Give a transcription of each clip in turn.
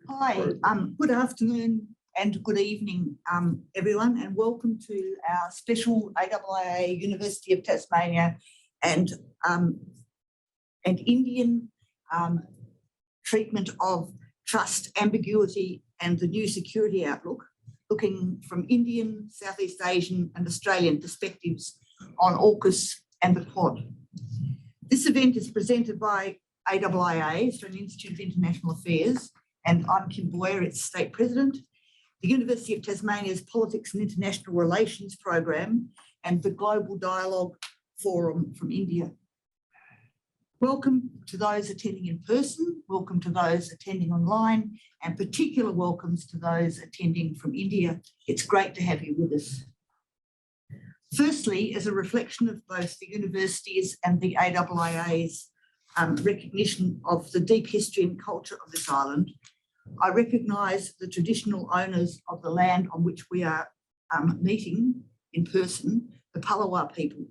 Hi, good afternoon and good evening, everyone, and welcome to our special AIIA University of Tasmania and Indian treatment of trust, ambiguity and the new security outlook, looking from Indian, Southeast Asian and Australian perspectives on AUKUS and the Quad. This event is presented by AIIA, Australian Institute of International Affairs, and I'm Kim Boyer, its State President, the University of Tasmania's Politics and International Relations Program, and the Global Dialogue Forum from India. Welcome to those attending in person, welcome to those attending online, and particular welcomes to those attending from India. It's great to have you with us. Firstly, as a reflection of both the universities and the AIIA's recognition of the deep history and culture of this island, I recognise the traditional owners of the land on which we are meeting in person, the Palawa people,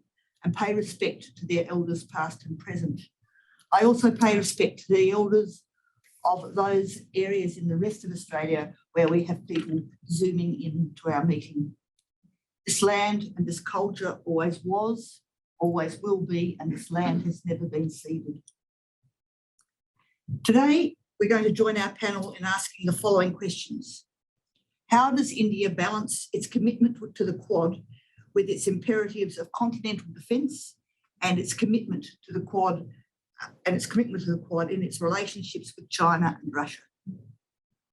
and pay respect to their elders past and present. I also pay respect to the elders of those areas in the rest of Australia where we have people zooming into our meeting. This land and this culture always was, always will be, and this land has never been ceded. Today, we're going to join our panel in asking the following questions. How does India balance its commitment to the Quad with its imperatives of continental defence and its commitment to the Quad in its relationships with China and Russia?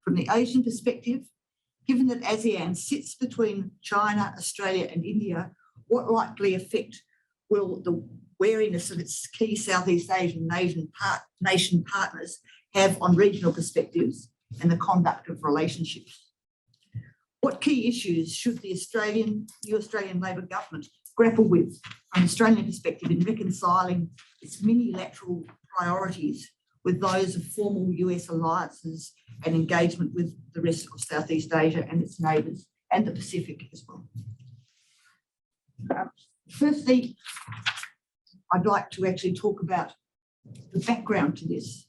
From the Asian perspective, given that ASEAN sits between China, Australia and India, what likely effect will the wariness of its key Southeast Asian nation partners have on regional perspectives and the conduct of relationships? What key issues should the new Australian Labor government grapple with from an Australian perspective in reconciling its minilateral priorities with those of formal US alliances and engagement with the rest of Southeast Asia and its neighbours and the Pacific as well? Firstly, I'd like to actually talk about the background to this.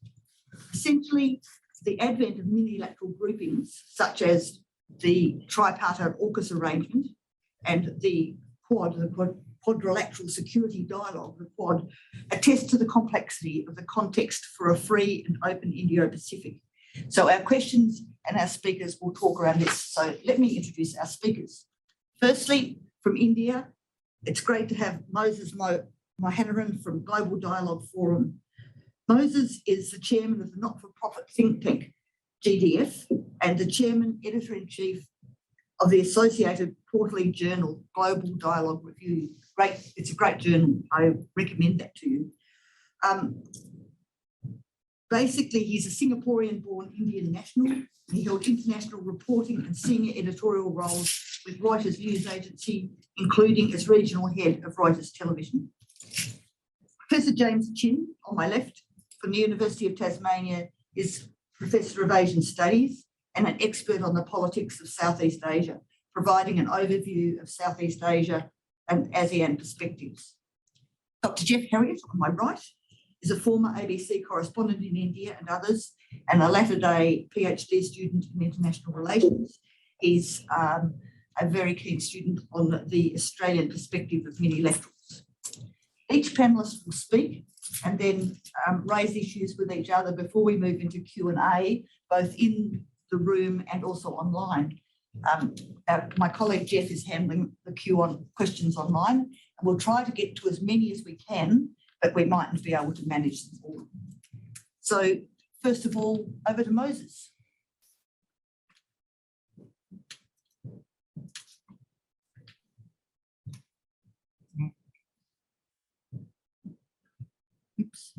Essentially, the advent of minilateral groupings, such as the tripartite AUKUS arrangement and the Quadrilateral Security Dialogue, the Quad, attest to the complexity of the context for a free and open Indo-Pacific. So our questions and our speakers will talk around this. So let me introduce our speakers. Firstly, from India, it's great to have Moses Mohanaran from Global Dialogue Forum. Moses is the chairman of the not-for-profit think tank, GDF, and the chairman, editor-in-chief of the associated quarterly journal, Global Dialogue Review. Great, it's a great journal. I recommend that to you. Basically, he's a Singaporean-born Indian national, and he held international reporting and senior editorial roles with Reuters News Agency, including as regional head of Reuters Television. Professor James Chin, on my left, from the University of Tasmania, is Professor of Asian Studies and an expert on the politics of Southeast Asia, providing an overview of Southeast Asia and ASEAN perspectives. Dr. Jeff Harriott, on my right, is a former ABC correspondent in India and others, and a latter-day PhD student in international relations. He's a very keen student on the Australian perspective of minilaterals. Each panellist will speak and then raise issues with each other before we move into Q&A, both in the room and also online. My colleague Jeff is handling the questions online, and we'll try to get to as many as we can, but we mightn't be able to manage them all. So first of all, over to Moses. Oops.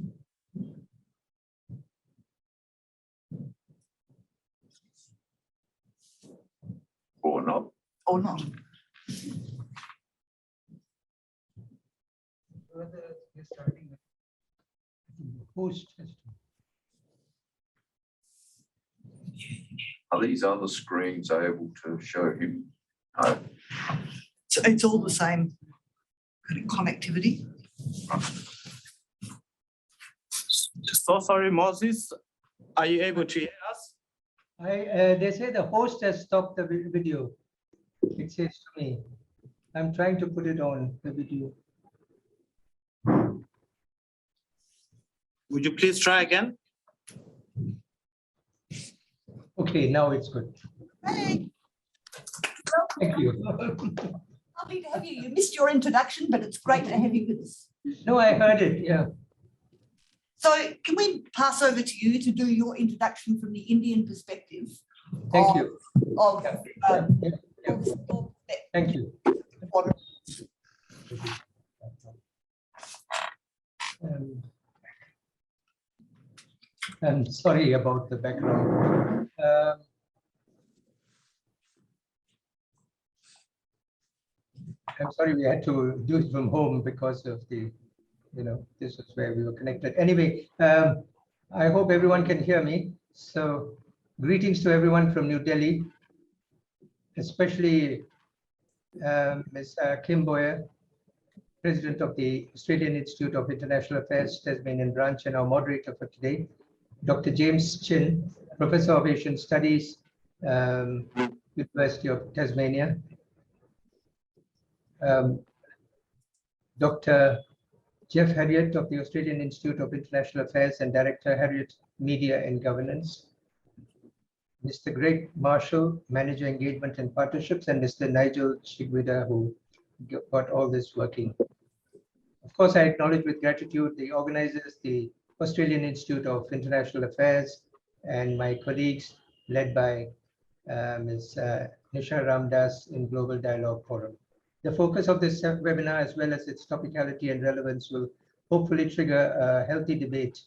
Or not. Or not. You're starting host. Are these other screens able to show him? No. So it's all the same kind of connectivity. So sorry, Moses. Are you able to hear us? They say the host has stopped the video. It says to me. I'm trying to put it on the video. Would you please try again? Okay, now it's good. Hey, Thank you. lovely to have you. You missed your introduction, but it's great to have you with us. No, I heard it. Yeah. So can we pass over to you to do your introduction from the Indian perspective? Thank you. Of, Yeah, yeah. Thank you. I'm sorry about the background. I'm sorry we had to do it from home because of the, this is where we were connected. Anyway, I hope everyone can hear me. So greetings to everyone from New Delhi, especially Ms. Kim Boyer, President of the Australian Institute of International Affairs, Tasmanian branch, and our moderator for today, Dr. James Chin, Professor of Asian Studies, University of Tasmania, Dr. Jeff Harriott of the Australian Institute of International Affairs and Director, Harriott Media and Governance, Mr. Greg Marshall, Manager Engagement and Partnerships, and Mr. Nigel Chiguida, who got all this working. Of course, I acknowledge with gratitude the organizers, the Australian Institute of International Affairs, and my colleagues led by Ms. Nisha Ramdas in Global Dialogue Forum. The focus of this webinar, as well as its topicality and relevance, will hopefully trigger a healthy debate.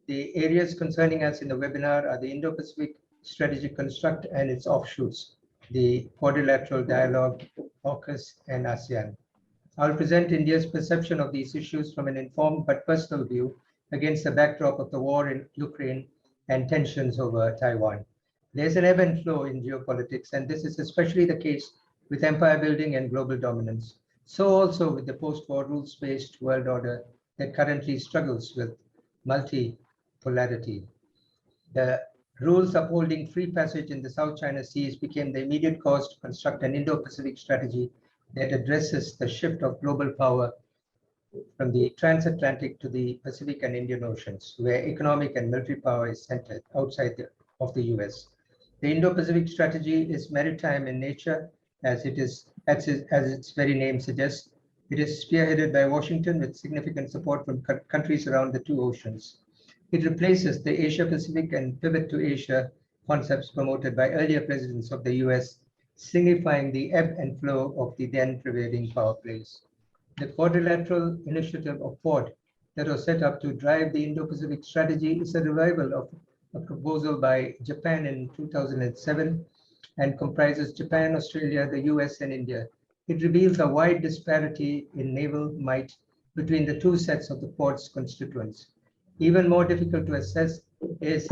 The areas concerning us in the webinar are the Indo-Pacific Strategic Construct and its offshoots, the Quadrilateral Dialogue, AUKUS, and ASEAN. I'll present India's perception of these issues from an informed but personal view against the backdrop of the war in Ukraine and tensions over Taiwan. There's an ebb and flow in geopolitics, and this is especially the case with empire building and global dominance. So also with the post-war rules-based world order that currently struggles with multipolarity. The rules upholding free passage in the South China Seas became the immediate cause to construct an Indo-Pacific strategy that addresses the shift of global power from the transatlantic to the Pacific and Indian Oceans, where economic and military power is centered outside of the US. The Indo-Pacific strategy is maritime in nature, as its very name suggests. It is spearheaded by Washington with significant support from countries around the two oceans. It replaces the Asia-Pacific and pivot to Asia concepts promoted by earlier presidents of the US, signifying the ebb and flow of the then prevailing power plays. The Quadrilateral Initiative of Quad that was set up to drive the Indo-Pacific strategy is a revival of a proposal by Japan in 2007 and comprises Japan, Australia, the US, and India. It reveals a wide disparity in naval might between the two sets of the Quad's constituents. Even more difficult to assess is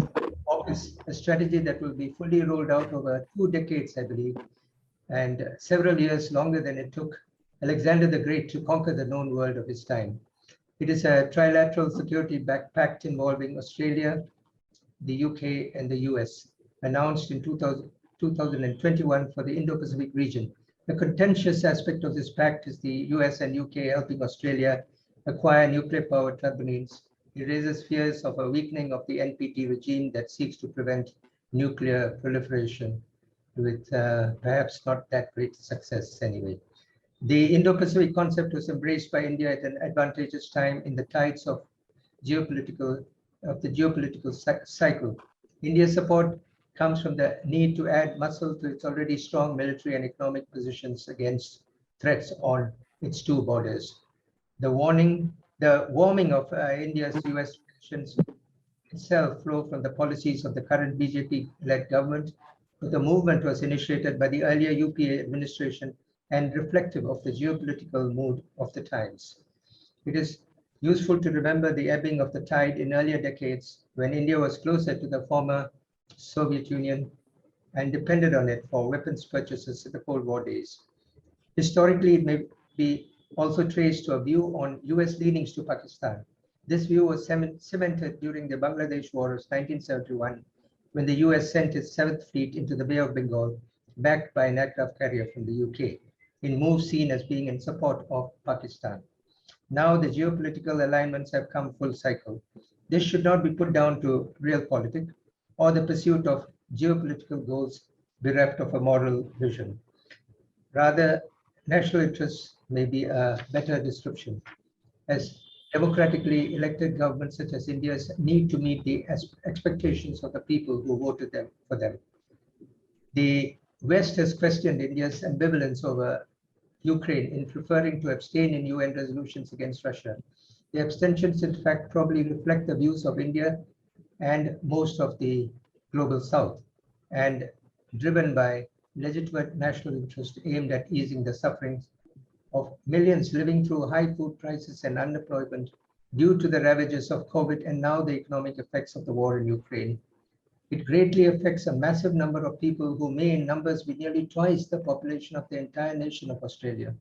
AUKUS, a strategy that will be fully rolled out over 2 decades, I believe, and several years longer than it took Alexander the Great to conquer the known world of his time. It is a trilateral security pact involving Australia, the UK, and the US, announced in 2021 for the Indo-Pacific region. The contentious aspect of this pact is the US and UK helping Australia acquire nuclear-powered submarines. It raises fears of a weakening of the NPT regime that seeks to prevent nuclear proliferation, with perhaps not that great success anyway. The Indo-Pacific concept was embraced by India at an advantageous time in the tides of the geopolitical cycle. India's support comes from the need to add muscle to its already strong military and economic positions against threats on its two borders. The warming of India's US relations itself flow from the policies of the current BJP-led government, but the movement was initiated by the earlier UPA administration and reflective of the geopolitical mood of the times. It is useful to remember the ebbing of the tide in earlier decades when India was closer to the former Soviet Union and depended on it for weapons purchases in the Cold War days. Historically, it may be also traced to a view on US leanings to Pakistan. This view was cemented during the Bangladesh War of 1971, when the US sent its 7th Fleet into the Bay of Bengal, backed by an aircraft carrier from the UK, in moves seen as being in support of Pakistan. Now the geopolitical alignments have come full cycle. This should not be put down to realpolitik or the pursuit of geopolitical goals bereft of a moral vision. Rather, national interests may be a better description, as democratically elected governments such as India's need to meet the expectations of the people who voted for them. The West has questioned India's ambivalence over Ukraine in preferring to abstain in UN resolutions against Russia. The abstentions, in fact, probably reflect the views of India and most of the global South, and driven by legitimate national interest aimed at easing the sufferings of millions living through high food prices and unemployment due to the ravages of COVID and now the economic effects of the war in Ukraine. It greatly affects a massive number of people who may in numbers be nearly twice the population of the entire nation of Australia.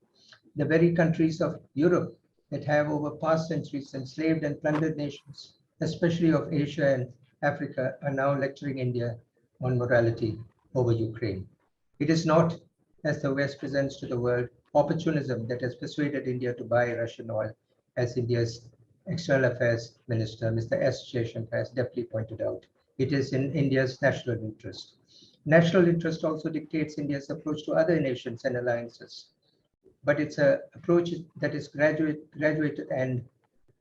The very countries of Europe that have over past centuries enslaved and plundered nations, especially of Asia and Africa, are now lecturing India on morality over Ukraine. It is not, as the West presents to the world, opportunism that has persuaded India to buy Russian oil, as India's External Affairs Minister, Mr. S. Jaishankar, has deftly pointed out. It is in India's national interest. National interest also dictates India's approach to other nations and alliances, but it's an approach that is graduated and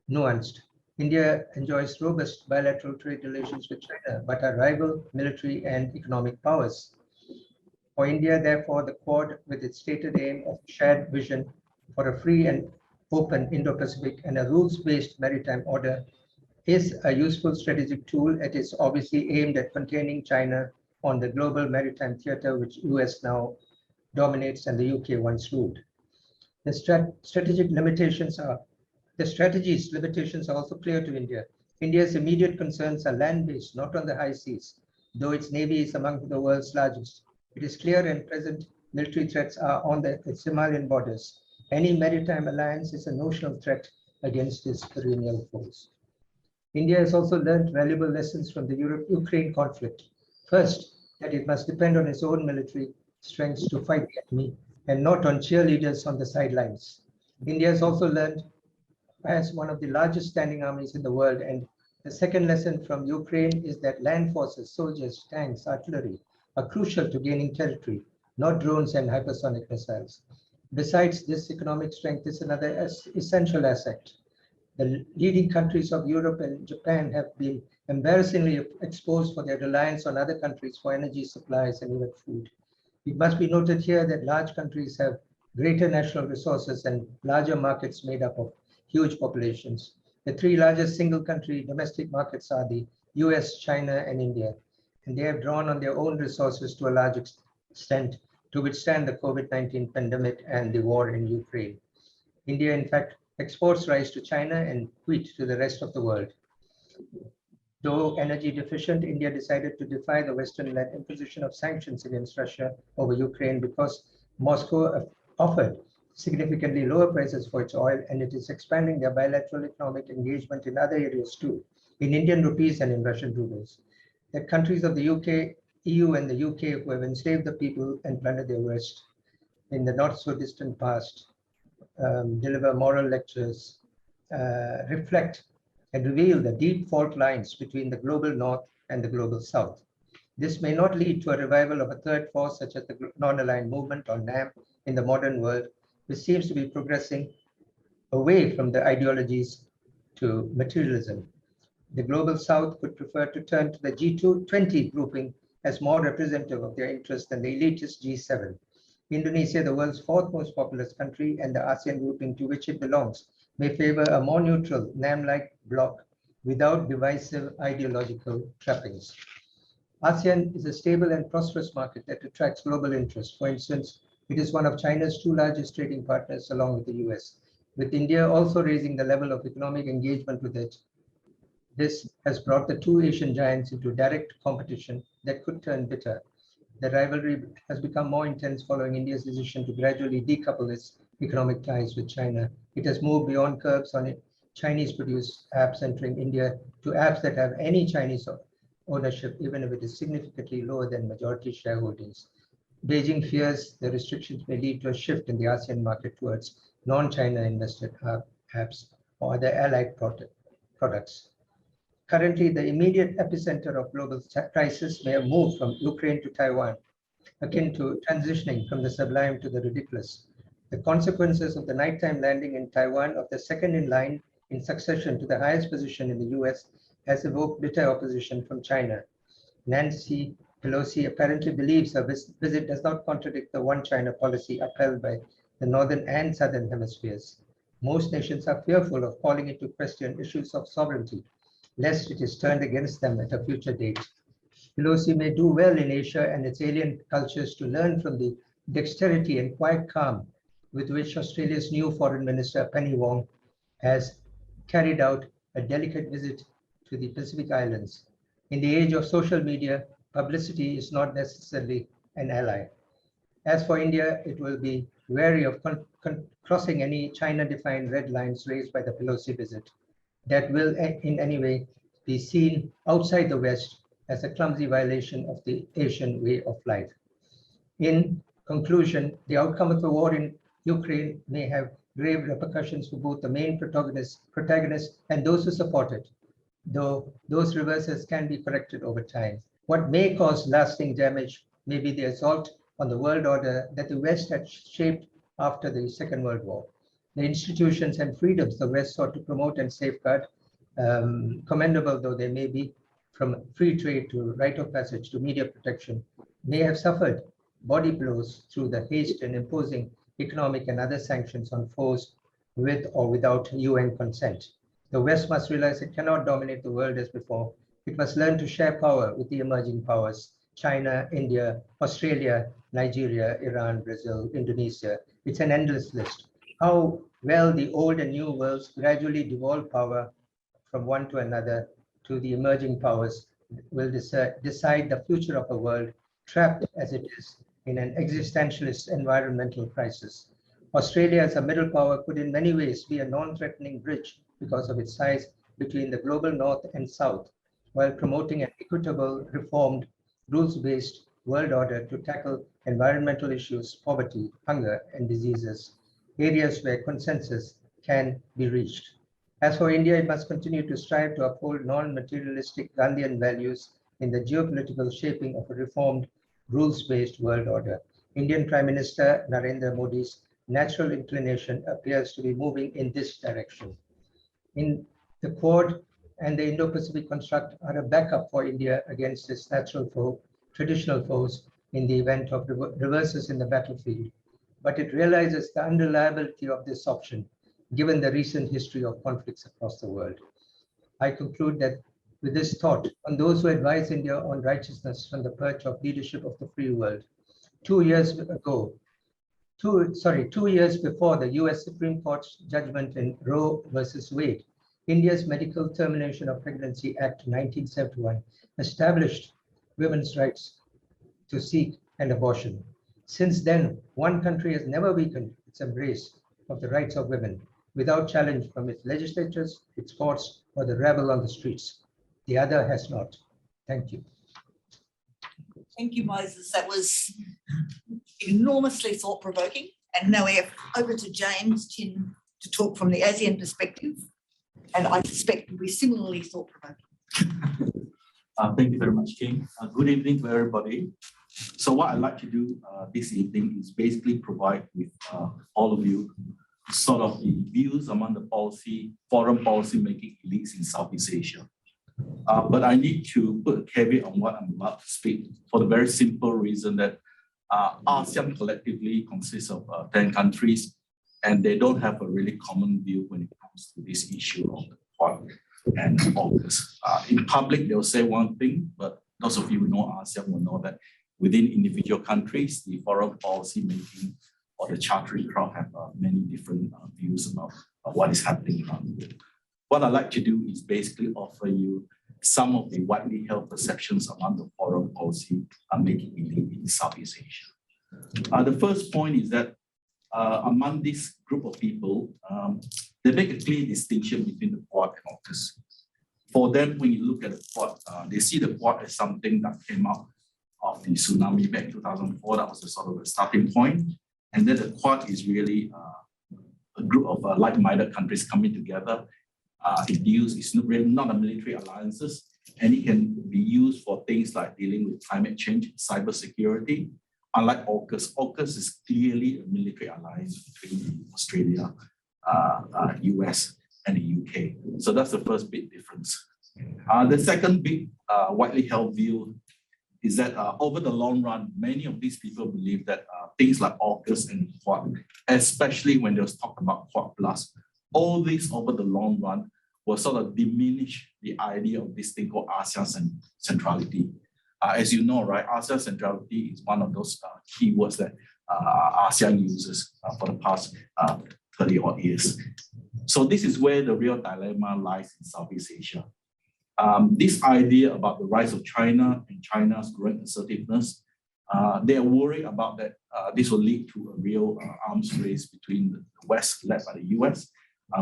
nuanced. India enjoys robust bilateral trade relations with China, but are rival military and economic powers. For India, therefore, the Quad, with its stated aim of shared vision for a free and open Indo-Pacific and a rules-based maritime order, is a useful strategic tool. It is obviously aimed at containing China on the global maritime theater, which US now dominates and the UK once ruled. The strategic limitations are, the strategy's limitations are also clear to India. India's immediate concerns are land-based, not on the high seas, though its navy is among the world's largest. It is clear and present military threats are on its Himalayan borders. Any maritime alliance is a notional threat against its perennial foes. India has also learned valuable lessons from the Ukraine conflict. First, that it must depend on its own military strengths to fight the enemy and not on cheerleaders on the sidelines. India has also learned as one of the largest standing armies in the world. And the second lesson from Ukraine is that land forces, soldiers, tanks, artillery are crucial to gaining territory, not drones and hypersonic missiles. Besides, this economic strength is another essential asset. The leading countries of Europe and Japan have been embarrassingly exposed for their reliance on other countries for energy supplies and even food. It must be noted here that large countries have greater national resources and larger markets made up of huge populations. The three largest single country domestic markets are the US, China, and India, and they have drawn on their own resources to a large extent to withstand the COVID-19 pandemic and the war in Ukraine. India, in fact, exports rice to China and wheat to the rest of the world. Though energy deficient, India decided to defy the Western-led imposition of sanctions against Russia over Ukraine because Moscow offered significantly lower prices for its oil, and it is expanding their bilateral economic engagement in other areas too, in Indian rupees and in Russian rubles. The countries of the UK, EU, and the UK who have enslaved the people and plundered their West in the not so distant past deliver moral lectures, reflect and reveal the deep fault lines between the global North and the global South. This may not lead to a revival of a third force such as the non-aligned movement or NAM in the modern world, which seems to be progressing away from the ideologies to materialism. The global South could prefer to turn to the G20 grouping as more representative of their interests than the elitist G7. Indonesia, the world's fourth most populous country and the ASEAN grouping to which it belongs, may favor a more neutral, NAM-like bloc without divisive ideological trappings. ASEAN is a stable and prosperous market that attracts global interest. For instance, it is one of China's two largest trading partners along with the US, with India also raising the level of economic engagement with it. This has brought the two Asian giants into direct competition that could turn bitter. The rivalry has become more intense following India's decision to gradually decouple its economic ties with China. It has moved beyond curbs on Chinese-produced apps entering India to apps that have any Chinese ownership, even if it is significantly lower than majority shareholdings. Beijing fears the restrictions may lead to a shift in the ASEAN market towards non-China invested apps or other allied products. Currently, the immediate epicenter of global crisis may have moved from Ukraine to Taiwan, akin to transitioning from the sublime to the ridiculous. The consequences of the nighttime landing in Taiwan of the second in line in succession to the highest position in the US has evoked bitter opposition from China. Nancy Pelosi apparently believes her visit does not contradict the one China policy upheld by the northern and southern hemispheres. Most nations are fearful of calling into question issues of sovereignty, lest it is turned against them at a future date. Pelosi may do well in Asia and its alien cultures to learn from the dexterity and quiet calm with which Australia's new Foreign Minister, Penny Wong, has carried out a delicate visit to the Pacific Islands. In the age of social media, publicity is not necessarily an ally. As for India, it will be wary of crossing any China-defined red lines raised by the Pelosi visit that will in any way be seen outside the West as a clumsy violation of the Asian way of life. In conclusion, the outcome of the war in Ukraine may have grave repercussions for both the main protagonist and those who support it, though those reverses can be corrected over time. What may cause lasting damage may be the assault on the world order that the West had shaped after the Second World War. The institutions and freedoms the West sought to promote and safeguard, commendable though they may be, from free trade to right of passage to media protection, may have suffered body blows through the haste in imposing economic and other sanctions on foes with or without UN consent. The West must realize it cannot dominate the world as before. It must learn to share power with the emerging powers, China, India, Australia, Nigeria, Iran, Brazil, Indonesia. It's an endless list. How well the old and new worlds gradually devolve power from one to another to the emerging powers will decide the future of a world trapped as it is in an existentialist environmental crisis. Australia as a middle power could in many ways be a non-threatening bridge because of its size between the global north and south, while promoting an equitable, reformed, rules-based world order to tackle environmental issues, poverty, hunger, and diseases, areas where consensus can be reached. As for India, it must continue to strive to uphold non-materialistic Gandhian values in the geopolitical shaping of a reformed, rules-based world order. Indian Prime Minister Narendra Modi's natural inclination appears to be moving in this direction. In the Quad and the Indo-Pacific construct are a backup for India against its traditional foes in the event of reverses in the battlefield. But it realizes the unreliability of this option, given the recent history of conflicts across the world. I conclude that with this thought on those who advise India on righteousness from the perch of leadership of the free world. 2 years before the US Supreme Court's judgment in Roe versus Wade, India's Medical Termination of Pregnancy Act 1971 established women's rights to seek an abortion. Since then, one country has never weakened its embrace of the rights of women without challenge from its legislatures, its courts, or the rabble on the streets. The other has not. Thank you. Thank you, Moses. That was enormously thought-provoking. And now we have over to James Chin to talk from the ASEAN perspective. And I suspect will be similarly thought-provoking. Thank you very much, Kim. Good evening to everybody. So what I'd like to do this evening is basically provide with all of you sort of the views among the foreign policy making elites in Southeast Asia. But I need to put a caveat on what I'm about to speak for the very simple reason that ASEAN collectively consists of 10 countries, and they don't have a really common view when it comes to this issue of the Quad and AUKUS. In public, they'll say one thing, but those of you who know ASEAN will know that within individual countries, the foreign policy making or the chartering crowd have many different views about what is happening around the world. What I'd like to do is basically offer you some of the widely held perceptions among the foreign policy making elite in Southeast Asia. The first point is that among this group of people, they make a clear distinction between the Quad and AUKUS. For them, when you look at the Quad, they see the Quad as something that came out of the tsunami back in 2004. That was the sort of the starting point. And then the Quad is really a group of like-minded countries coming together. It's really not a military alliances, and it can be used for things like dealing with climate change, cybersecurity. Unlike AUKUS, AUKUS is clearly a military alliance between Australia, US, and the UK. So that's the first big difference. The second big widely held view is that over the long run, many of these people believe that things like AUKUS and Quad, especially when there's talk about Quad Plus, all these over the long run will sort of diminish the idea of this thing called ASEAN centrality. As you know, right, ASEAN centrality is one of those keywords that ASEAN uses for the past 30 odd years. So this is where the real dilemma lies in Southeast Asia. This idea about the rise of China and China's growing assertiveness, they are worried about that this will lead to a real arms race between the West, led by the US,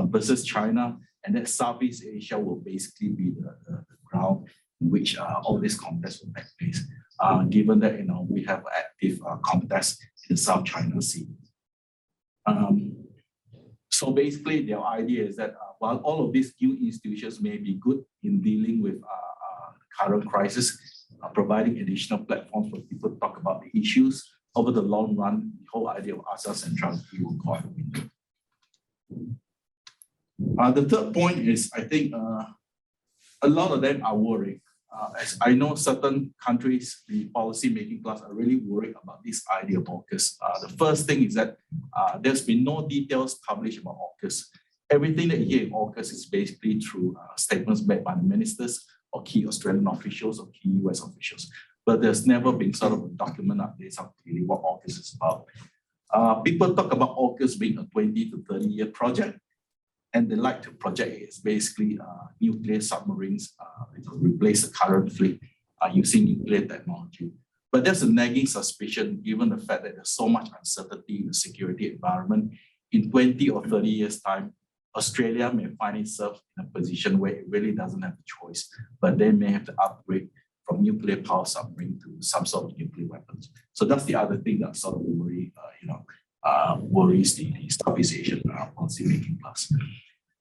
versus China, and that Southeast Asia will basically be the ground in which all these contests will take place, given that we have active contests in the South China Sea. So basically, their idea is that while all of these new institutions may be good in dealing with current crisis, providing additional platforms for people to talk about the issues, over the long run, the whole idea of ASEAN centrality will go out the window. The third point is, I think, a lot of them are worried. As I know certain countries, the policy-making class are really worried about this idea of AUKUS. The first thing is that there's been no details published about AUKUS. Everything that you hear in AUKUS is basically through statements made by the ministers or key Australian officials or key US officials. But there's never been sort of a document updates on really what AUKUS is about. People talk about AUKUS being a 20 to 30-year project, and they like to project it as basically nuclear submarines to replace the current fleet using nuclear technology. But there's a nagging suspicion given the fact that there's so much uncertainty in the security environment. In 20 or 30 years' time, Australia may find itself in a position where it really doesn't have a choice, but they may have to upgrade from nuclear power submarine to some sort of nuclear weapons. So that's the other thing that sort of worries the Southeast Asian policy-making class.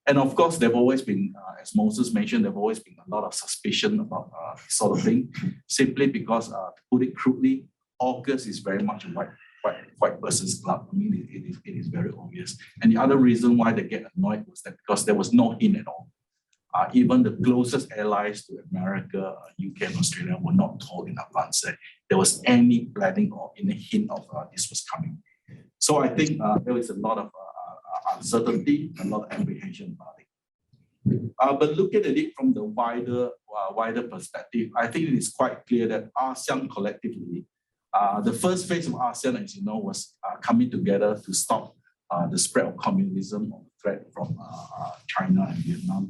And of course, there've always been, as Moses mentioned, there've always been a lot of suspicion about this sort of thing, simply because, to put it crudely, AUKUS is very much a white person's club. I mean, it is very obvious. And the other reason why they get annoyed was that because there was no hint at all. Even the closest allies to America, UK and Australia were not told in advance that there was any planning or any hint of this was coming. So I think there is a lot of uncertainty, a lot of apprehension about it. But looking at it from the wider perspective, I think it is quite clear that ASEAN collectively, the first phase of ASEAN, as you know, was coming together to stop the spread of communism or threat from China and Vietnam.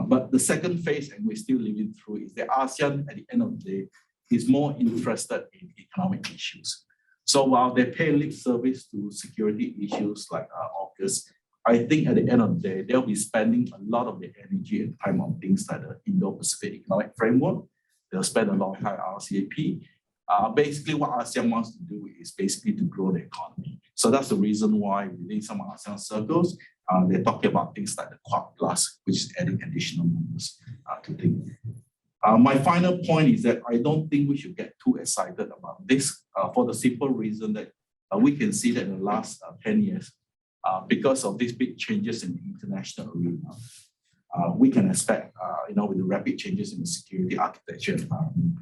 But the second phase, and we're still living through, is that ASEAN, at the end of the day, is more interested in economic issues. So while they pay lip service to security issues like AUKUS, I think at the end of the day, they'll be spending a lot of their energy and time on things like the Indo-Pacific Economic Framework. They'll spend a lot of time on RCEP. Basically, what ASEAN wants to do is basically to grow the economy. So that's the reason why within some ASEAN circles, they're talking about things like the Quad Plus, which is adding additional members to things. My final point is that I don't think we should get too excited about this for the simple reason that we can see that in the last 10 years, because of these big changes in the international arena, we can expect, with the rapid changes in the security architecture environment,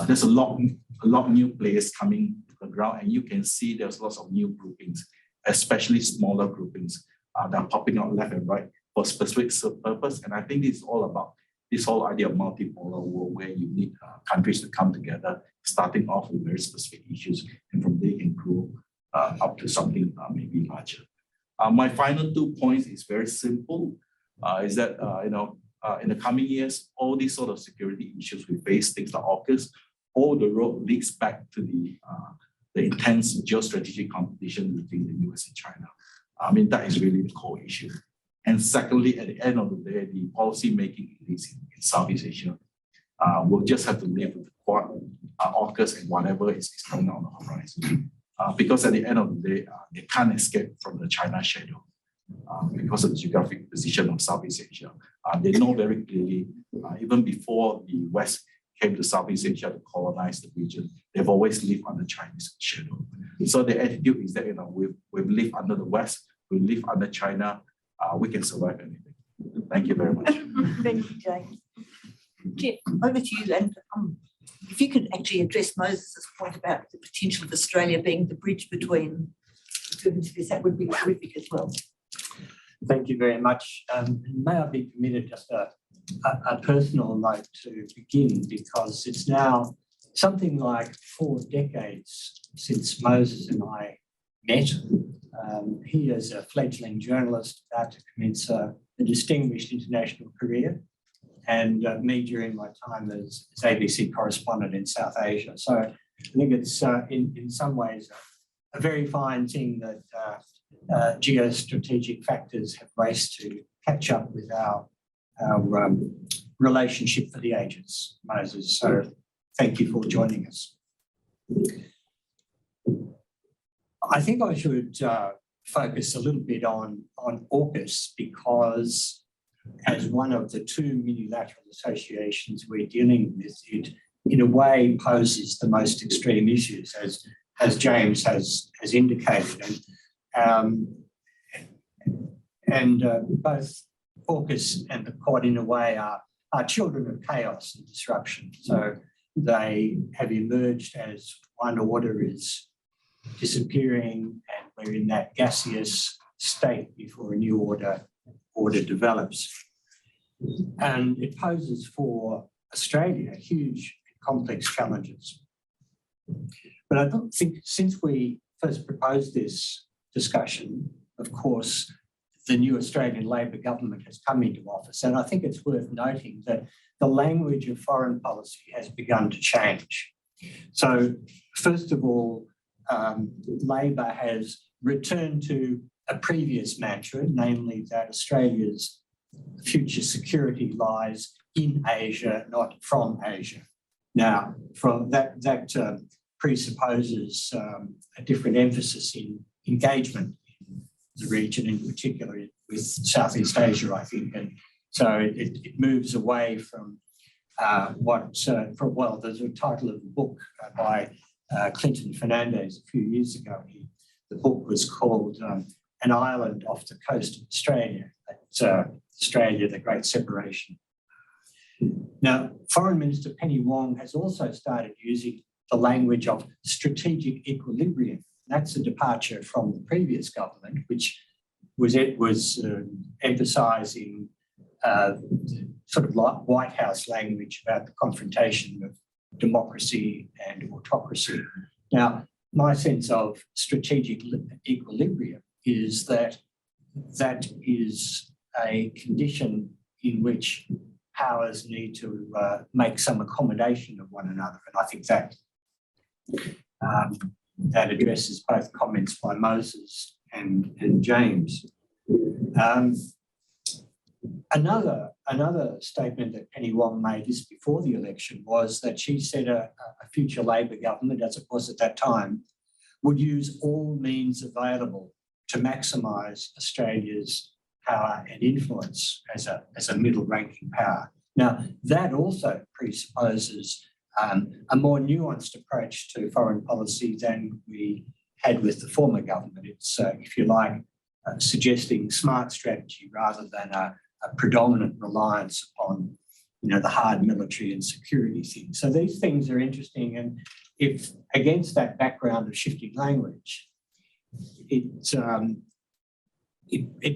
there's a lot of new players coming to the ground, and you can see there's lots of new groupings, especially smaller groupings that are popping out left and right for specific purpose. And I think this is all about this whole idea of multipolar world where you need countries to come together, starting off with very specific issues, and from there you can grow up to something maybe larger. My final 2 points is very simple, is that, in the coming years, all these sort of security issues we face, things like AUKUS, all the road leads back to the intense geostrategic competition between the US and China. I mean, that is really the core issue. And secondly, at the end of the day, the policy making elites in Southeast Asia will just have to live with the Quad, AUKUS, and whatever is coming on the horizon. Because at the end of the day, they can't escape from the China shadow because of the geographic position of Southeast Asia. They know very clearly, even before the West came to Southeast Asia to colonize the region, they've always lived under Chinese shadow. So the attitude is that, we've lived under the West, we live under China, we can survive anything. Thank you very much. Thank you, James. Jeff, over to you. And if you could actually address Moses' point about the potential of Australia being the bridge between the two hemispheres, that would be terrific as well. Thank you very much. May I be permitted just a personal note to begin, because it's now something like 4 decades since Moses and I met. He is a fledgling journalist about to commence a distinguished international career, and me during my time as ABC correspondent in South Asia. So I think it's in some ways a very fine thing that geostrategic factors have raced to catch up with our relationship for the ages, Moses. So thank you for joining us. I think I should focus a little bit on AUKUS, because as one of the 2 minilateral associations we're dealing with, it in a way poses the most extreme issues, as James has indicated. And both AUKUS and the Quad in a way are children of chaos and disruption. So they have emerged as one order is disappearing, and we're in that gaseous state before a new order develops. And it poses for Australia huge complex challenges. But I don't think, since we first proposed this discussion, of course, the new Australian Labor government has come into office, and I think it's worth noting that the language of foreign policy has begun to change. So first of all, Labor has returned to a previous mantra, namely that Australia's future security lies in Asia, not from Asia. Now, from that presupposes a different emphasis in engagement in the region, in particular with Southeast Asia, I think. And so it moves away from there's a title of the book by Clinton Fernandez a few years ago. The book was called An Island Off the Coast of Australia. That's Australia, the Great Separation. Now, Foreign Minister Penny Wong has also started using the language of strategic equilibrium. That's a departure from the previous government, which was emphasising sort of like White House language about the confrontation of democracy and autocracy. Now, my sense of strategic equilibrium is that is a condition in which powers need to make some accommodation of one another. And I think that that addresses both comments by Moses and James. Another statement that Penny Wong made just before the election was that she said a future Labor government, as it was at that time, would use all means available to maximise Australia's power and influence as a middle-ranking power. Now, that also presupposes a more nuanced approach to foreign policy than we had with the former government. It's, if you like, suggesting smart strategy rather than a predominant reliance upon, the hard military and security things. So these things are interesting, and if against that background of shifting language, it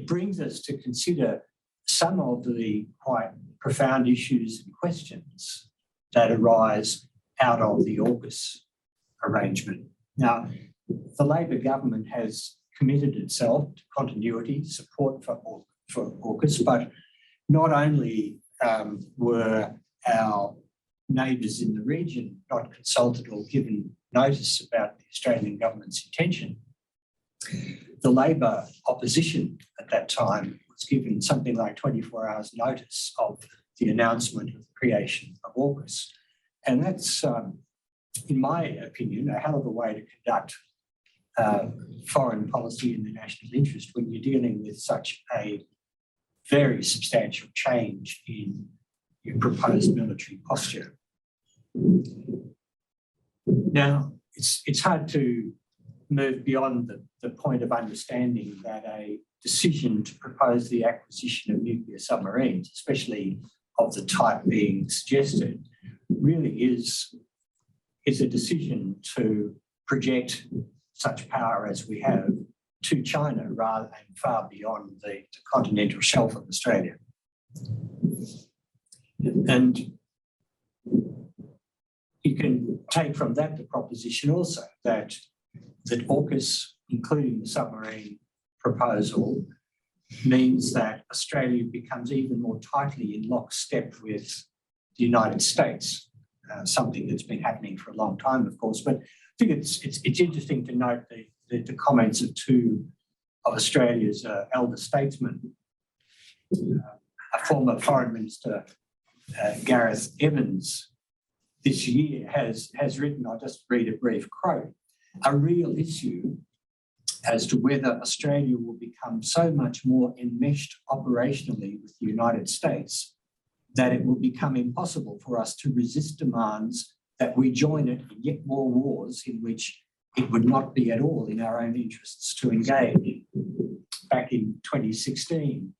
brings us to consider some of the quite profound issues and questions that arise out of the AUKUS arrangement. Now, the Labor government has committed itself to continuity, support for AUKUS, but not only were our neighbours in the region not consulted or given notice about the Australian government's intention, the Labor opposition at that time was given something like 24 hours notice of the announcement of the creation of AUKUS. And that's, in my opinion, a hell of a way to conduct foreign policy in the national interest when you're dealing with such a very substantial change in your proposed military posture. Now, it's hard to move beyond the point of understanding that a decision to propose the acquisition of nuclear submarines, especially of the type being suggested, really is a decision to project such power as we have to China rather than far beyond the continental shelf of Australia. And you can take from that the proposition also that AUKUS, including the submarine proposal, means that Australia becomes even more tightly in lockstep with the United States, something that's been happening for a long time, of course. But I think it's interesting to note the comments of two of Australia's elder statesmen. A former Foreign Minister, Gareth Evans, this year has written, I'll just read a brief quote, "A real issue as to whether Australia will become so much more enmeshed operationally with the United States that it will become impossible for us to resist demands that we join it in yet more wars in which it would not be at all in our own interests to engage." Back in 2016,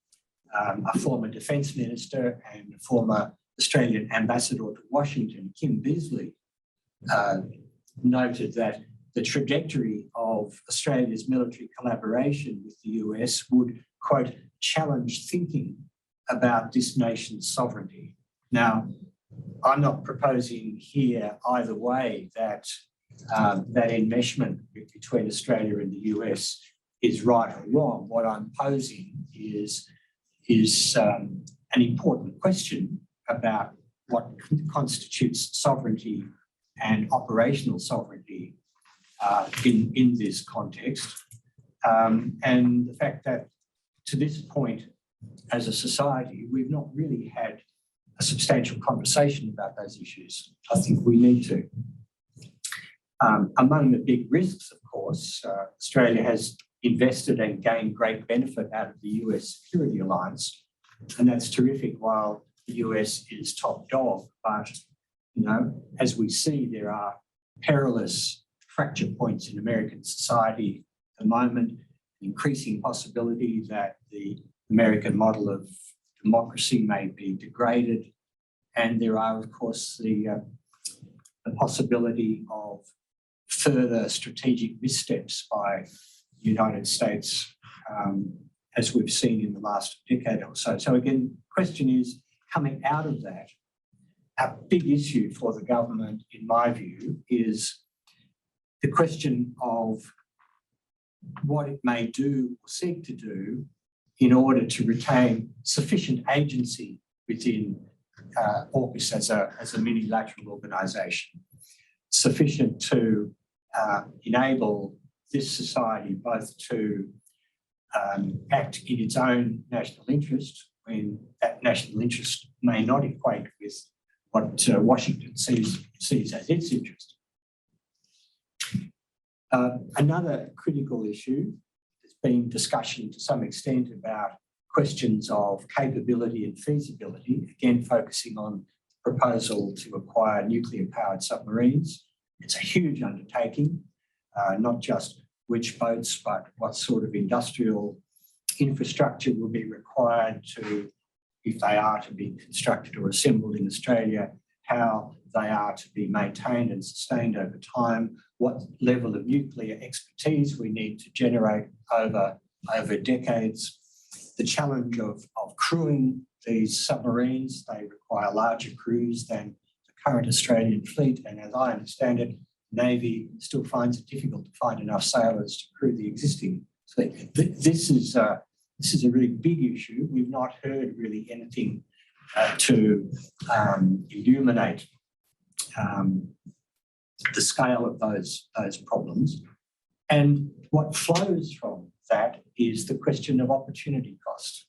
a former Defence Minister and a former Australian ambassador to Washington, Kim Beazley, noted that the trajectory of Australia's military collaboration with the US would, quote, challenge thinking about this nation's sovereignty. Now, I'm not proposing here either way that that enmeshment between Australia and the US is right or wrong. What I'm posing is an important question about what constitutes sovereignty and operational sovereignty in this context, and the fact that to this point, as a society, we've not really had a substantial conversation about those issues. I think we need to. Among the big risks, of course, Australia has invested and gained great benefit out of the US security alliance, and that's terrific while the US is top dog. But, you know, as we see, there are perilous fracture points in American society at the moment, increasing possibility that the American model of democracy may be degraded. And there are, of course, the possibility of further strategic missteps by the United States, as we've seen in the last decade or so. So again, the question is, coming out of that, a big issue for the government, in my view, is the question of what it may do or seek to do in order to retain sufficient agency within AUKUS as a minilateral organisation, sufficient to enable this society both to act in its own national interest when that national interest may not equate with what Washington sees as its interest. Another critical issue, there's been discussion to some extent about questions of capability and feasibility, again focusing on the proposal to acquire nuclear-powered submarines. It's a huge undertaking, not just which boats, but what sort of industrial infrastructure will be required to, if they are to be constructed or assembled in Australia, how they are to be maintained and sustained over time, what level of nuclear expertise we need to generate over decades, the challenge of crewing these submarines. They require larger crews than the current Australian fleet, and as I understand it, Navy still finds it difficult to find enough sailors to crew the existing fleet. This is a really big issue. We've not heard really anything to illuminate the scale of those problems. And what flows from that is the question of opportunity cost.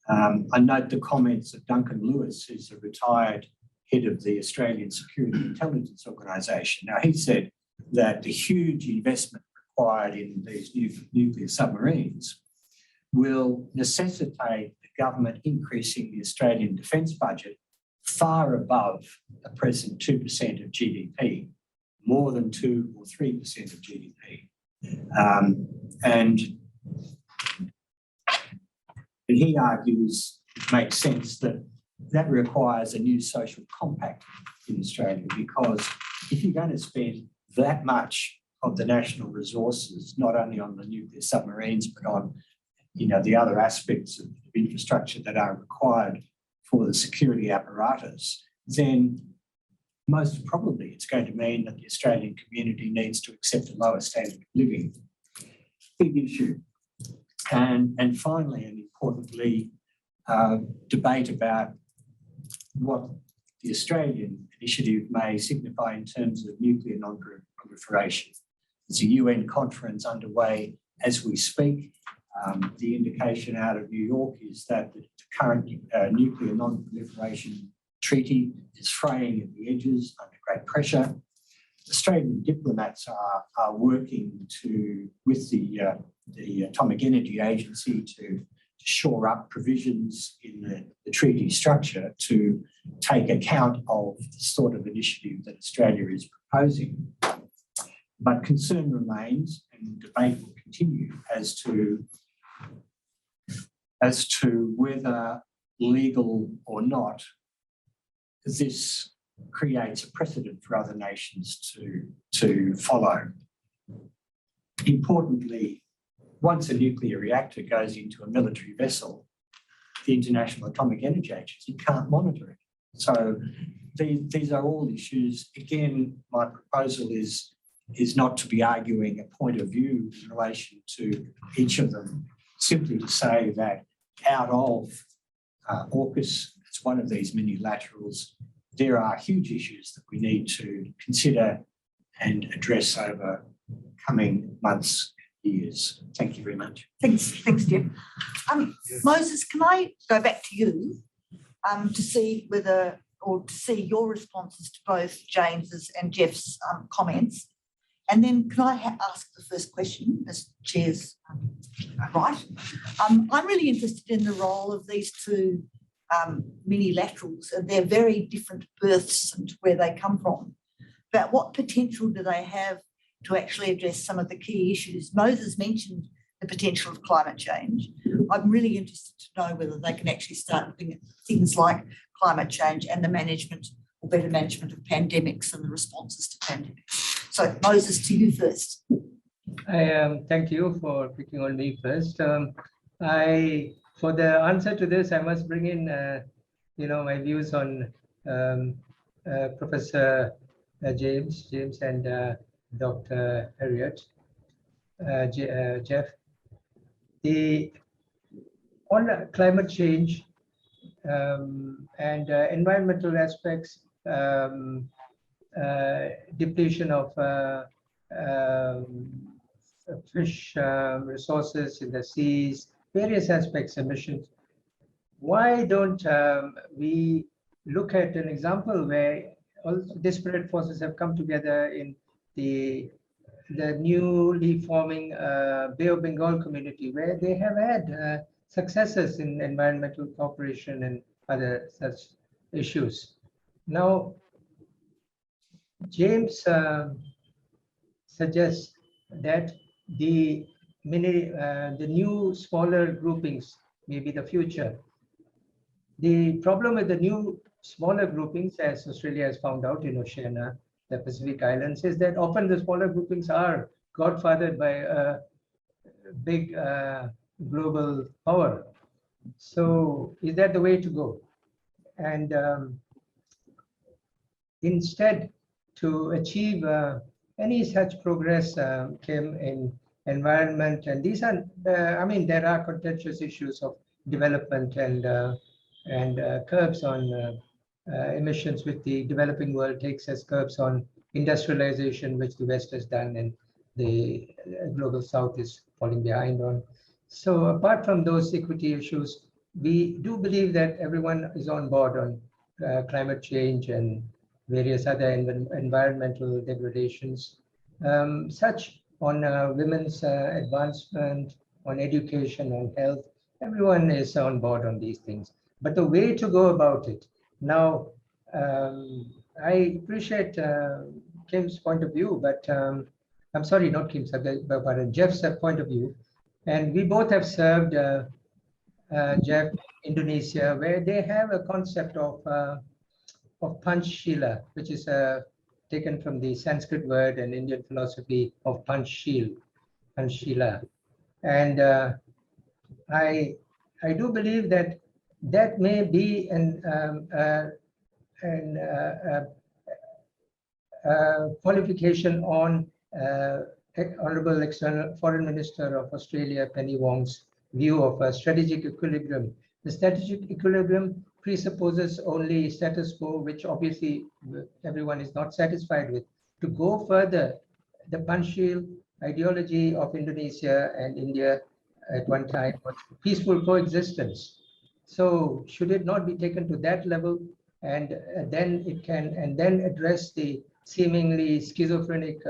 I note the comments of Duncan Lewis, who's a retired head of the Australian Security Intelligence Organisation. Now, he said that the huge investment required in these nuclear submarines will necessitate the government increasing the Australian defence budget far above the present 2% of GDP, more than 2 or 3% of GDP. And he argues it makes sense that requires a new social compact in Australia, because if you're going to spend that much of the national resources, not only on the nuclear submarines, but on the other aspects of infrastructure that are required for the security apparatus, then most probably it's going to mean that the Australian community needs to accept a lower standard of living. Big issue. And finally, and importantly, debate about what the Australian initiative may signify in terms of nuclear non-proliferation. There's a UN conference underway as we speak. The indication out of New York is that the current nuclear non-proliferation treaty is fraying at the edges under great pressure. Australian diplomats are working with the Atomic Energy Agency to shore up provisions in the treaty structure to take account of the sort of initiative that Australia is proposing. But concern remains, and debate will continue as to whether, legal or not, this creates a precedent for other nations to follow. Importantly, once a nuclear reactor goes into a military vessel, the International Atomic Energy Agency can't monitor it. So these are all issues. Again, my proposal is not to be arguing a point of view in relation to each of them, simply to say that out of AUKUS, it's one of these minilaterals, there are huge issues that we need to consider and address over coming months, years. Thank you very much. Thanks, Jeff. Moses, can I go back to you to see your responses to both James's and Jeff's comments, and then can I ask the first question as Chair's right? I'm really interested in the role of these two minilaterals and their very different births and where they come from. But what potential do they have to actually address some of the key issues? Moses mentioned the potential of climate change. I'm really interested to know whether they can actually start looking at things like climate change and the management or better management of pandemics and the responses to pandemics. So Moses, to you first. Thank you for picking on me first. For the answer to this, I must bring in, my views on Professor James and Dr. Harriet, Jeff. On climate change and environmental aspects, depletion of fish resources in the seas, various aspects, emissions. Why don't we look at an example where all disparate forces have come together in the newly forming Bay of Bengal community, where they have had successes in environmental cooperation and other such issues. Now, James suggests that the new smaller groupings may be the future. The problem with the new smaller groupings, as Australia has found out in Oceania, the Pacific Islands, is that often the smaller groupings are godfathered by a big global power. So is that the way to go? And instead, to achieve any such progress, Kim, in environment, and these are, there are contentious issues of development and curbs on emissions, which the developing world takes as curbs on industrialization, which the West has done, and the global South is falling behind on. So apart from those equity issues, we do believe that everyone is on board on climate change and various other environmental degradations, such on women's advancement, on education, on health. Everyone is on board on these things. But the way to go about it, now, I appreciate Kim's point of view, but I'm sorry, not Kim's, but Jeff's point of view. And we both have served, Jeff, Indonesia, where they have a concept of Panchshila, which is taken from the Sanskrit word and Indian philosophy of Panchshila. And I do believe that that may be an qualification on Honorable External Foreign Minister of Australia, Penny Wong's view of a strategic equilibrium. The strategic equilibrium presupposes only status quo, which obviously everyone is not satisfied with. To go further, the Panchshila ideology of Indonesia and India at one time was peaceful coexistence. So should it not be taken to that level, and then it can, and then address the seemingly schizophrenic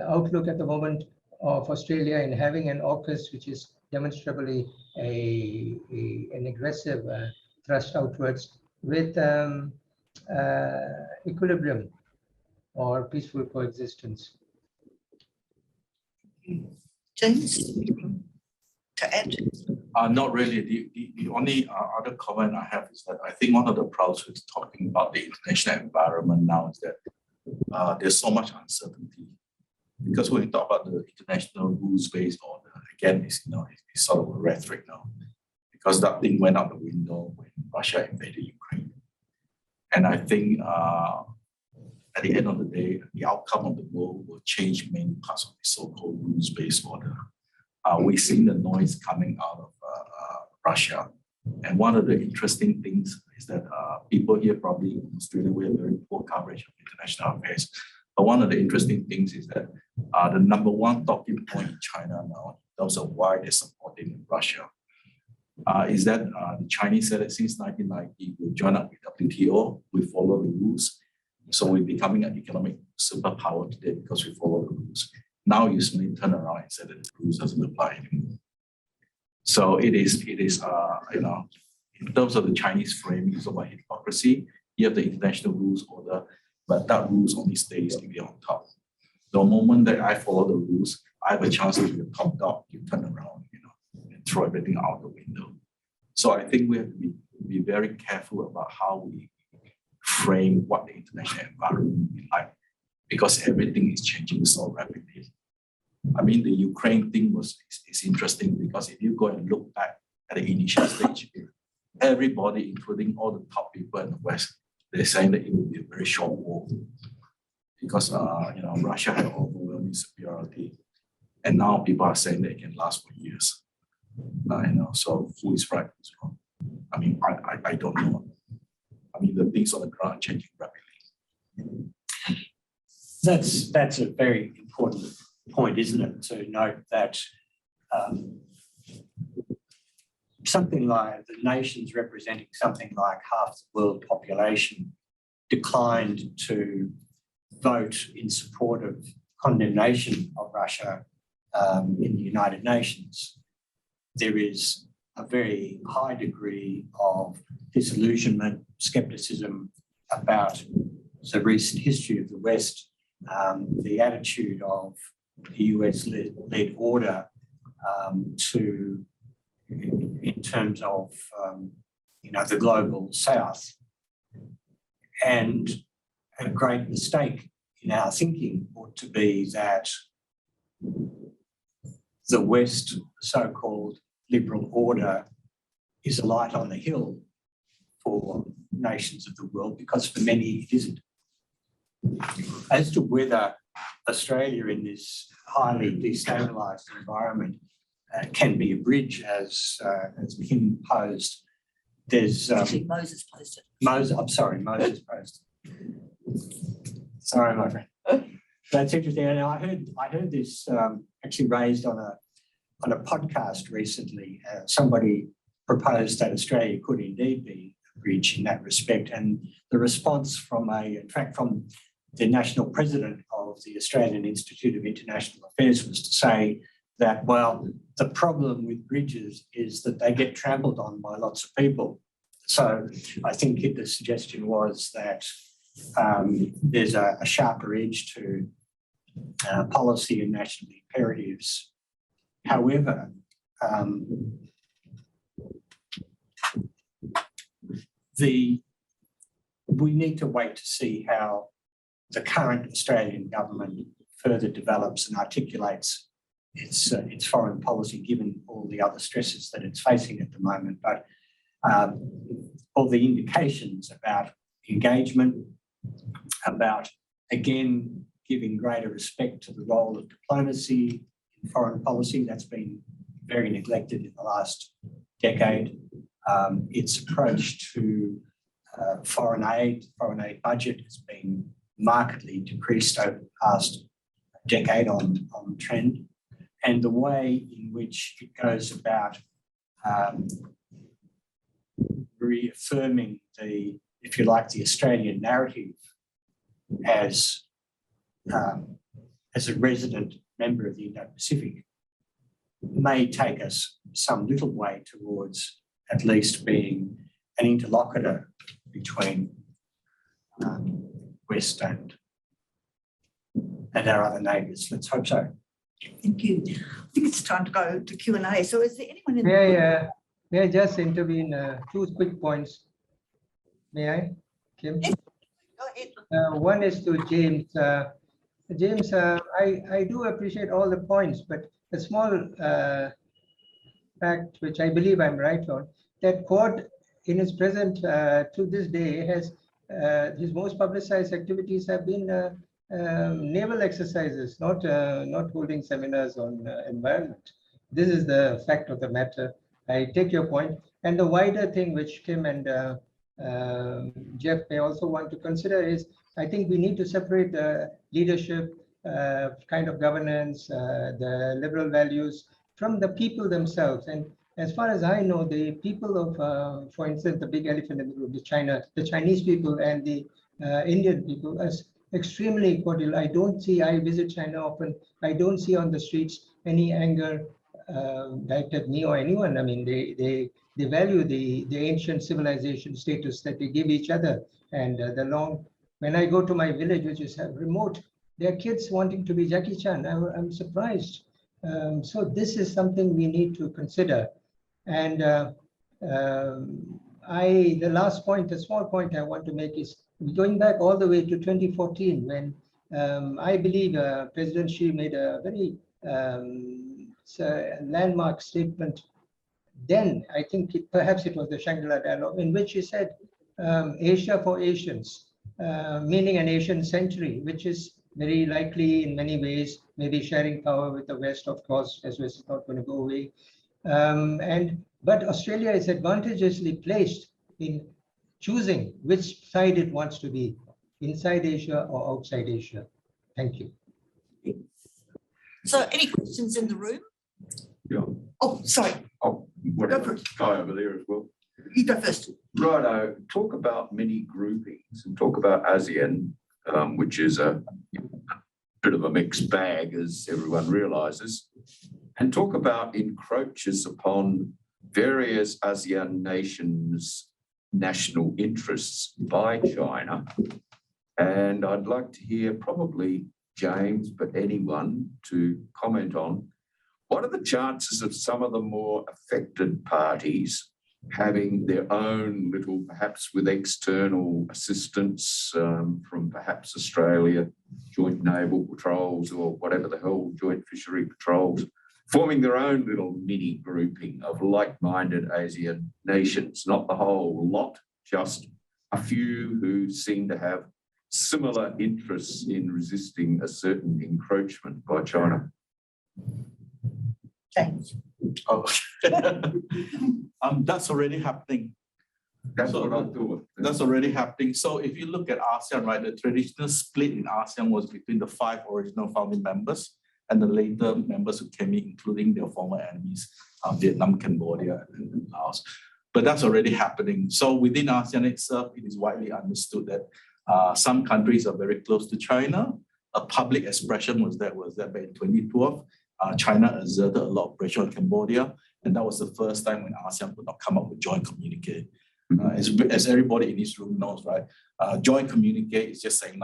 outlook at the moment of Australia in having an AUKUS, which is demonstrably an aggressive thrust outwards, with equilibrium or peaceful coexistence. James, to add? Not really. The only other comment I have is that I think one of the problems with talking about the international environment now is that there's so much uncertainty. Because when we talk about the international rules-based order, again, it's sort of a rhetoric now. Because that thing went out the window when Russia invaded Ukraine. And I think at the end of the day, the outcome of the world will change many parts of the so-called rules-based order. We've seen the noise coming out of Russia. And one of the interesting things is that people here probably in Australia, we have very poor coverage of international affairs. But one of the interesting things is that the number one talking point in China now, in terms of why they're supporting Russia, is that the Chinese said that since 1990, we joined up with WTO, we follow the rules. So we're becoming an economic superpower today because we follow the rules. Now you suddenly turn around and say that the rules doesn't apply anymore. So it is, in terms of the Chinese framing, it's about hypocrisy. You have the international rules order, but that rules only stays if you're on top. The moment that I follow the rules, I have a chance to be a top dog. You turn around, and throw everything out the window. So I think we have to be very careful about how we frame what the international environment will be like, because everything is changing so rapidly. I mean, the Ukraine thing is interesting because if you go and look back at the initial stage, everybody, including all the top people in the West, they're saying that it will be a very short war because Russia had overwhelming superiority, and now people are saying that it can last for years. So who is right? Who's wrong? I mean, I don't know. I mean, the things on the ground are changing rapidly. That's a very important point, isn't it? To note that something like the nations representing something like half the world population declined to vote in support of condemnation of Russia in the United Nations. There is a very high degree of disillusionment, skepticism about the recent history of the West, the attitude of the US-led order in terms of the global South. And a great mistake in our thinking ought to be that the West, so-called liberal order, is a light on the hill for nations of the world, because for many it isn't. As to whether Australia in this highly destabilised environment can be a bridge, as Kim posed, there's Actually, Moses posted. Moses posted. Sorry, my friend. That's interesting. And I heard this actually raised on a podcast recently. Somebody proposed that Australia could indeed be a bridge in that respect. And the response from in fact, from the national president of the Australian Institute of International Affairs was to say that, well, the problem with bridges is that they get trampled on by lots of people. So I think the suggestion was that there's a sharper edge to policy and national imperatives. However, we need to wait to see how the current Australian government further develops and articulates its foreign policy, given all the other stresses that it's facing at the moment. But all the indications about engagement, about, again, giving greater respect to the role of diplomacy in foreign policy, that's been very neglected in the last decade. Its approach to foreign aid budget has been markedly decreased over the past decade on trend. And the way in which it goes about reaffirming if you like, the Australian narrative as a resident member of the Indo-Pacific may take us some little way towards at least being an interlocutor between West and our other neighbours. Let's hope so. Thank you. I think it's time to go to Q&A. So is there anyone in the May I just intervene? 2 quick points. May I, Kim? Yes. Go ahead. One is to James. James, I do appreciate all the points, but a small fact, which I believe I'm right on, that Quad in its present to this day has his most publicized activities have been naval exercises, not holding seminars on environment. This is the fact of the matter. I take your point. And the wider thing which Kim and Jeff may also want to consider is, I think we need to separate the leadership, kind of governance, the liberal values from the people themselves. And as far as I know, the people of, for instance, the big elephant in the room, the Chinese people and the Indian people, as extremely cordial. I visit China often. I don't see on the streets any anger directed at me or anyone. I mean, they value the ancient civilization status that we give each other. And when I go to my village, which is remote, there are kids wanting to be Jackie Chan. I'm surprised. So this is something we need to consider. And the last point, the small point I want to make is going back all the way to 2014, when I believe President Xi made a very landmark statement. Then I think perhaps it was the Shangri-La Dialogue, in which he said, Asia for Asians, meaning an Asian century, which is very likely in many ways, maybe sharing power with the West, of course, as West is not going to go away. But Australia is advantageously placed in choosing which side it wants to be, inside Asia or outside Asia. Thank you. So any questions in the room? Yeah. Oh, sorry. Oh, whatever. Guy over there as well. You go first. Righto. Talk about mini groupings and talk about ASEAN, which is a bit of a mixed bag, as everyone realises, and talk about encroaches upon various ASEAN nations' national interests by China. And I'd like to hear probably James, but anyone to comment on what are the chances of some of the more affected parties having their own little, perhaps with external assistance from perhaps Australia, joint naval patrols or whatever the hell, joint fishery patrols, forming their own little mini grouping of like-minded ASEAN nations, not the whole lot, just a few who seem to have similar interests in resisting a certain encroachment by China. James. Oh. That's already happening. That's what I thought. That's already happening. So if you look at ASEAN, right, the traditional split in ASEAN was between the 5 original founding members. and the later members who came in, including their former enemies, Vietnam, Cambodia, and Laos. But that's already happening. So within ASEAN itself, it is widely understood that some countries are very close to China. A public expression was that back in 2012. China exerted a lot of pressure on Cambodia, and that was the first time when ASEAN could not come up with joint communique. As everybody in this room knows, right? Joint communique is just saying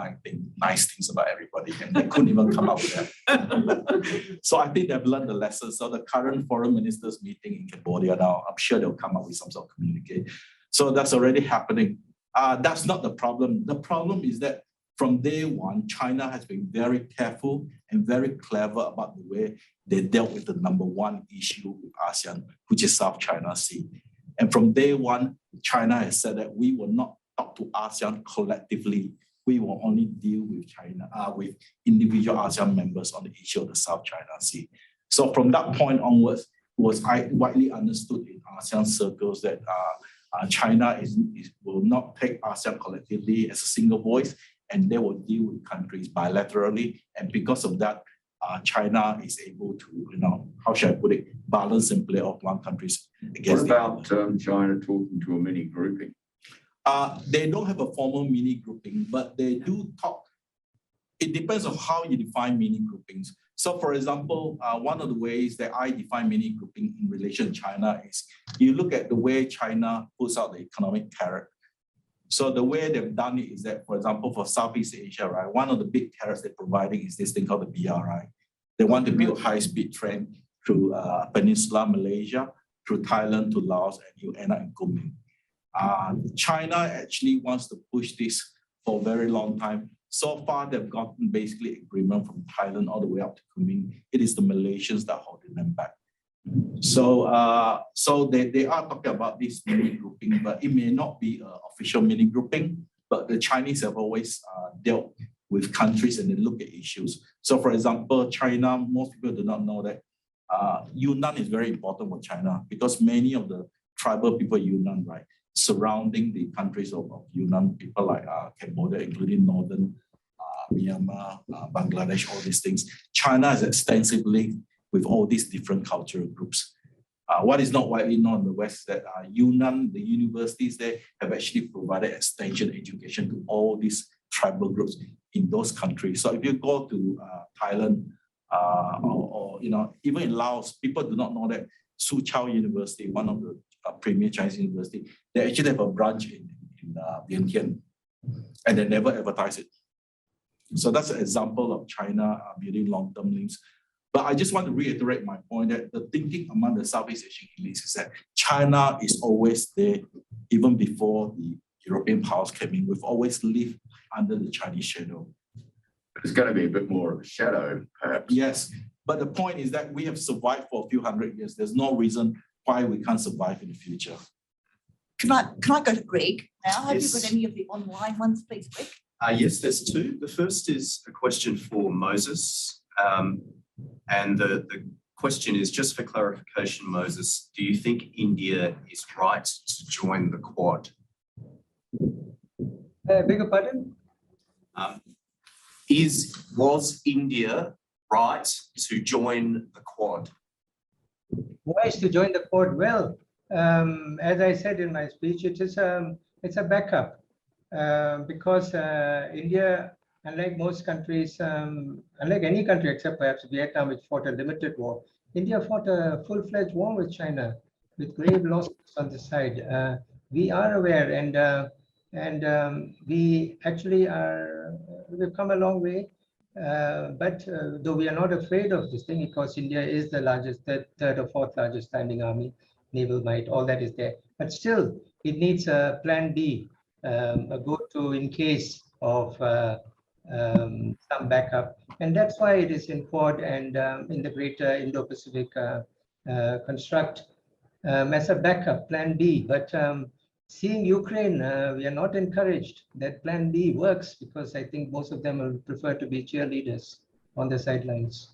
nice things about everybody, and they couldn't even come up with that. So I think they've learned the lesson. So the current foreign ministers meeting in Cambodia now, I'm sure they'll come up with some sort of communique. So that's already happening. That's not the problem. The problem is that from day one, China has been very careful and very clever about the way they dealt with the number one issue with ASEAN, which is South China Sea. And from day one, China has said that we will not talk to ASEAN collectively. We will only deal with China, with individual ASEAN members on the issue of the South China Sea. So from that point onwards, it was widely understood in ASEAN circles that China will not take ASEAN collectively as a single voice, and they will deal with countries bilaterally. And because of that, China is able to, how should I put it, balance and play off one country's against the other. What about China talking to a mini grouping? They don't have a formal mini grouping, but they do talk. It depends on how you define mini groupings. So for example, one of the ways that I define mini grouping in relation to China is you look at the way China puts out the economic carrot. So the way they've done it is that, for example, for Southeast Asia, right, one of the big carrots they're providing is this thing called the BRI. They want to build high-speed train through Peninsula Malaysia, through Thailand to Laos, and you end up in Kunming. China actually wants to push this for a very long time. So far, they've gotten basically agreement from Thailand all the way up to Kunming. It is the Malaysians that are holding them back. So they are talking about this mini grouping, but it may not be an official mini grouping, but the Chinese have always dealt with countries and they look at issues. So for example, China, most people do not know that Yunnan is very important for China because many of the tribal people in Yunnan, right, surrounding the countries of Yunnan, people like Cambodia, including northern Myanmar, Bangladesh, all these things. China is extensively with all these different cultural groups. What is not widely known in the West is that Yunnan, the universities there have actually provided extension education to all these tribal groups in those countries. So if you go to Thailand or even in Laos, people do not know that Soochow University, one of the premier Chinese university, they actually have a branch in Vientiane, and they never advertise it. So that's an example of China building long-term links. But I just want to reiterate my point that the thinking among the Southeast Asian elites is that China is always there, even before the European powers came in. We've always lived under the Chinese shadow. It's going to be a bit more of a shadow, perhaps. Yes, but the point is that we have survived for a few hundred years. There's no reason why we can't survive in the future. Can I go to Greg now? Have Yes. you got any of the online ones, please, Greg? Yes, there's two. The first is a question for Moses. And the question is, just for clarification, Moses, do you think India is right to join the Quad? Beg your pardon? Was India right to join the Quad? Why is to join the Quad? Well, as I said in my speech, it's a backup because India, unlike most countries, unlike any country except perhaps Vietnam, which fought a limited war, India fought a full-fledged war with China with grave losses on the side. We are aware, and we actually we've come a long way. But though we are not afraid of this thing, because India is the largest, third or fourth largest standing army, naval might, all that is there. But still, it needs a plan B, a go-to in case of some backup. And that's why it is in Quad and in the greater Indo-Pacific construct as a backup, plan B. But seeing Ukraine, we are not encouraged that plan B works because I think most of them will prefer to be cheerleaders on the sidelines.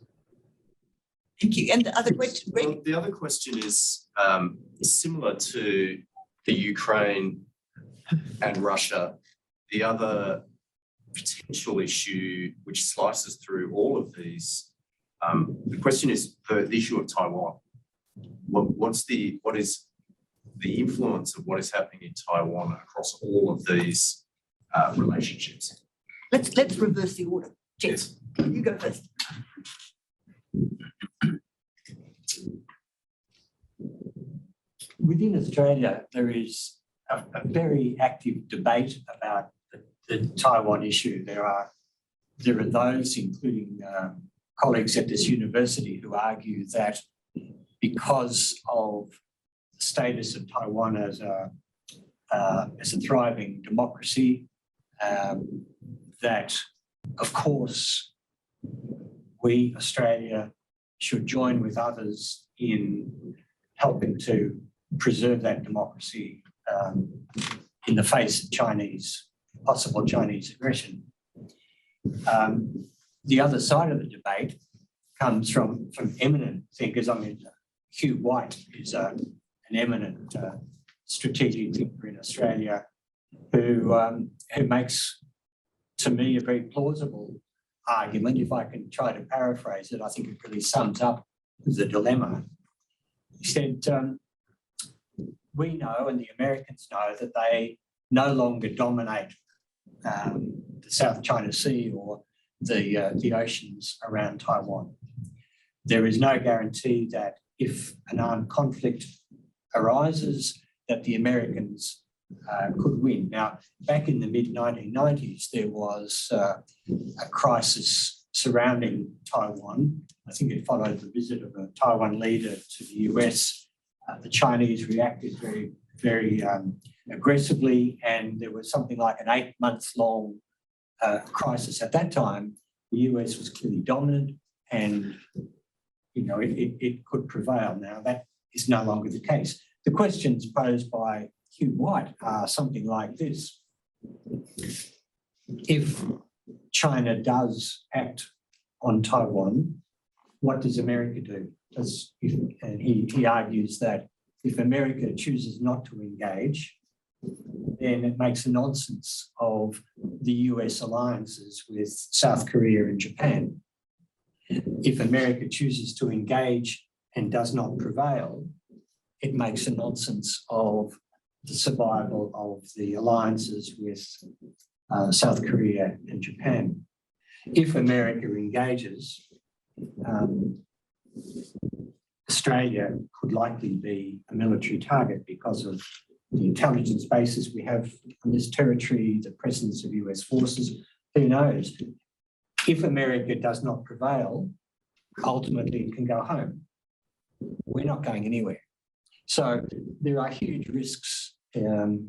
Thank you. And the other question, Greg? Well, the other question is similar to the Ukraine and Russia. The other potential issue which slices through all of these The question is the issue of Taiwan. What is the influence of what is happening in Taiwan across all of these relationships? Let's reverse the order. Jess, you go first. Within Australia, there is a very active debate about the Taiwan issue. There are those, including colleagues at this university, who argue that because of the status of Taiwan as a thriving democracy, that of course we, Australia, should join with others in helping to preserve that democracy in the face of possible Chinese aggression. The other side of the debate comes from eminent thinkers. I mean, Hugh White is an eminent strategic thinker in Australia who makes, to me, a very plausible argument. If I can try to paraphrase it, I think it really sums up the dilemma. He said, we know and the Americans know that they no longer dominate the South China Sea or the oceans around Taiwan. There is no guarantee that if an armed conflict arises, that the Americans could win. Now, back in the mid-1990s, there was a crisis surrounding Taiwan. I think it followed the visit of a Taiwan leader to the US. The Chinese reacted very, very aggressively, and there was something like an 8-month-long crisis. At that time, the US was clearly dominant, and it could prevail. Now, that is no longer the case. The questions posed by Hugh White are something like this. If China does act on Taiwan, what does America do? And he argues that if America chooses not to engage, then it makes a nonsense of the US alliances with South Korea and Japan. If America chooses to engage and does not prevail, it makes a nonsense of the survival of the alliances with South Korea and Japan. If America engages, Australia could likely be a military target because of the intelligence bases we have on this territory, the presence of US forces. Who knows? If America does not prevail, ultimately it can go home. We're not going anywhere. So there are huge risks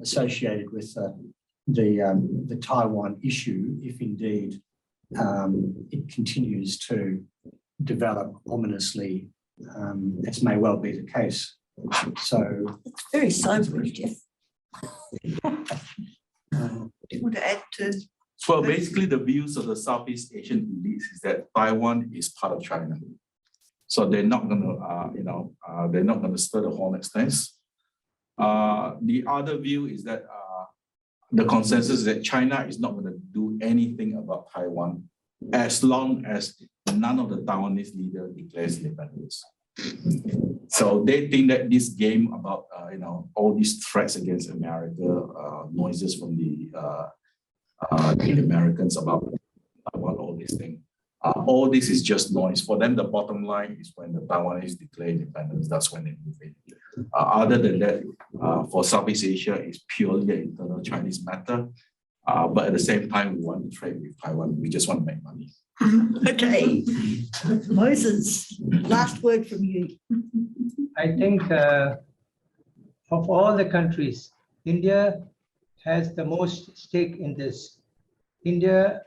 associated with the Taiwan issue if indeed it continues to develop ominously, as may well be the case. So it's very sobering, Jeff. Do you want to add to? Well, basically the views of the Southeast Asian elites is that Taiwan is part of China. So they're not going to, they're not going to stir the hornet's nest. The other view is that the consensus is that China is not going to do anything about Taiwan as long as none of the Taiwanese leaders declares independence. So they think that this game about all these threats against America, noises from the Americans about Taiwan, all these things. All this is just noise. For them, the bottom line is when the Taiwanese declare independence, that's when they move in. Other than that, for Southeast Asia, it's purely an internal Chinese matter. But at the same time, we want to trade with Taiwan. We just want to make money. Okay. Moses, last word from you. I think of all the countries, India has the most stake in this. India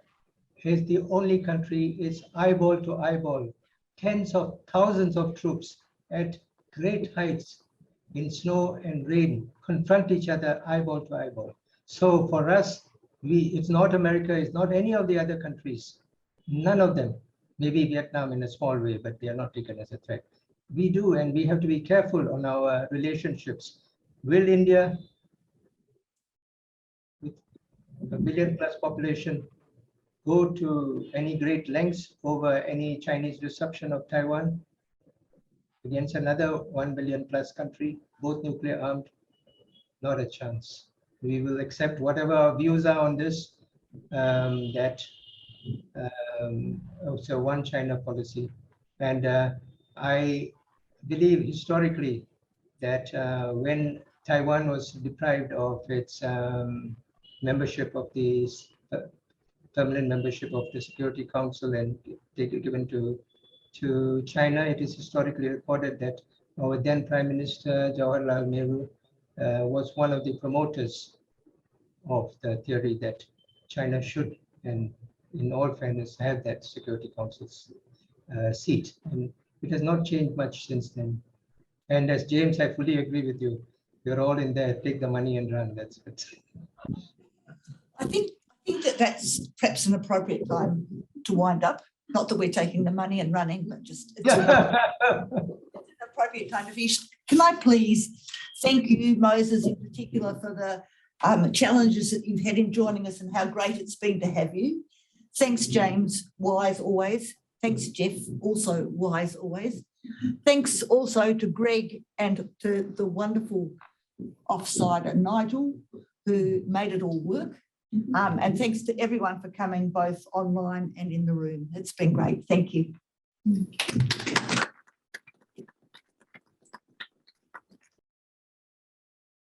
is the only country, is eyeball to eyeball, tens of thousands of troops at great heights in snow and rain confront each other eyeball to eyeball. So for us, it's not America, it's not any of the other countries, none of them. Maybe Vietnam in a small way, but they are not taken as a threat. We do, and we have to be careful on our relationships. Will India, with a billion+ population, go to any great lengths over any Chinese disruption of Taiwan against another 1 billion plus country, both nuclear armed? Not a chance. We will accept whatever our views are on this, also one China policy. And I believe historically that when Taiwan was deprived of its membership of the permanent membership of the Security Council and given to China, it is historically recorded that our then Prime Minister Jawaharlal Nehru was one of the promoters of the theory that China should, and in all fairness, have that Security Council's seat. And it has not changed much since then. And as James, I fully agree with you. You're all in there, take the money and run. That's it. I think that that's perhaps an appropriate time to wind up. Not that we're taking the money and running, but just it's an appropriate time to finish. Can I please thank you, Moses, in particular, for the challenges that you've had in joining us and how great it's been to have you. Thanks, James, wise always. Thanks, Jeff, also wise always. Thanks also to Greg and to the wonderful offsider Nigel, who made it all work. And thanks to everyone for coming, both online and in the room. It's been great. Thank you.